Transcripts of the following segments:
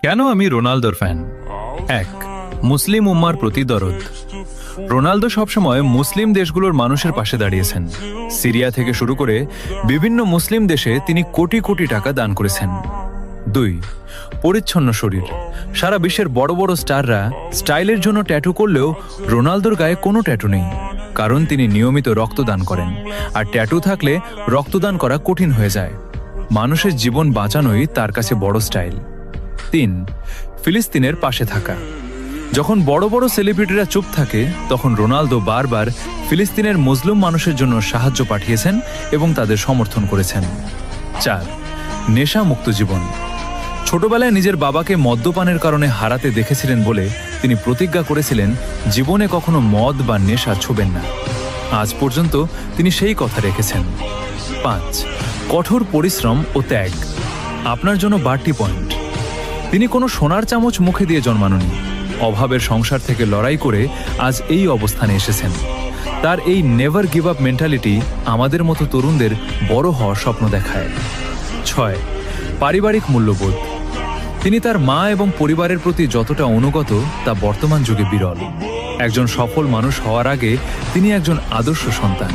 কেন আমি রোনালদোর ফ্যান? 1. মুসলিম উম্মার প্রতি দরদ। রোনালদো সবসময় মুসলিম দেশগুলোর মানুষের পাশে দাঁড়িয়েছেন। সিরিয়া থেকে শুরু করে বিভিন্ন মুসলিম দেশে তিনি কোটি কোটি টাকা দান করেছেন। 2. পরিচ্ছন্ন শরীর। সারা বিশ্বের বড় বড় স্টাররা স্টাইলের জন্য ট্যাটু করলেও রোনালদোর গায়ে কোনো ট্যাটু নেই, কারণ তিনি নিয়মিত রক্তদান করেন, আর ট্যাটু থাকলে রক্তদান করা কঠিন হয়ে যায়। মানুষের জীবন বাঁচানোই তার কাছে বড় স্টাইল। 3. ফিলিস্তিনের পাশে থাকা। যখন বড় বড় সেলিব্রিটিরা চুপ থাকে, তখন রোনালদো বারবার ফিলিস্তিনের মুসলিম মানুষের জন্য সাহায্য পাঠিয়েছেন এবং তাদের সমর্থন করেছেন। 4. নেশা মুক্ত জীবন। ছোটবেলায় নিজের বাবাকে মদ্যপানের কারণে হারাতে দেখেছিলেন বলে তিনি প্রতিজ্ঞা করেছিলেন জীবনে কখনো মদ বা নেশা ছোবেন না। আজ পর্যন্ত তিনি সেই কথা রেখেছেন। 5. কঠোর পরিশ্রম ও ত্যাগ। আপনার জন্য বাড়তি পয়েন্ট। তিনি কোনো সোনার চামচ মুখে দিয়ে জন্মাননি। অভাবের সংসার থেকে লড়াই করে আজ এই অবস্থানে এসেছেন। তার এই নেভার গিভ আপ মেন্টালিটি আমাদের মতো তরুণদের বড় হওয়ার স্বপ্ন দেখায়। 6. পারিবারিক মূল্যবোধ। তিনি তার মা এবং পরিবারের প্রতি যতটা অনুগত তা বর্তমান যুগে বিরল। একজন সফল মানুষ হওয়ার আগে তিনি একজন আদর্শ সন্তান।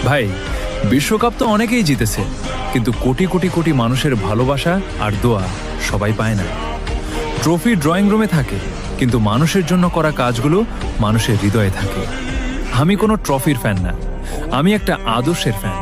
ভাই, বিশ্বকাপ তো অনেকেই জিতেছে, কিন্তু কোটি কোটি কোটি মানুষের ভালোবাসা আর দোয়া সবাই পায় না। ট্রফি ড্রয়িং রুমে থাকে, কিন্তু মানুষের জন্য করা কাজগুলো মানুষের হৃদয়ে থাকে। আমি কোনো ট্রফির ফ্যান না, আমি একটা আদর্শের ফ্যান।